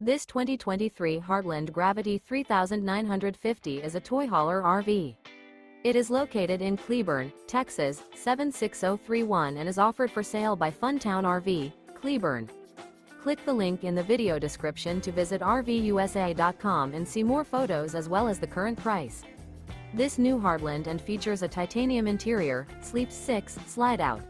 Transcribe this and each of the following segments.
This 2023 Heartland Gravity 3950 is a toy hauler RV. It is located in Cleburne, Texas, 76031 and is offered for sale by Funtown RV, Cleburne. Click the link in the video description to visit RVUSA.com and see more photos as well as the current price. This new Heartland and features a titanium interior, sleeps 6, slide-out.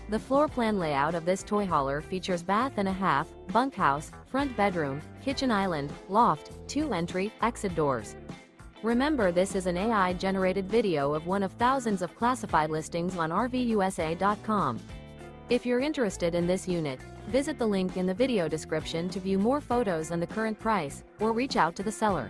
The floor plan layout of this toy hauler features bath and a half, bunkhouse, front bedroom, kitchen island, loft, 2 entry, exit doors. Remember, this is an AI-generated video of one of thousands of classified listings on RVUSA.com. If you're interested in this unit, visit the link in the video description to view more photos and the current price, or reach out to the seller.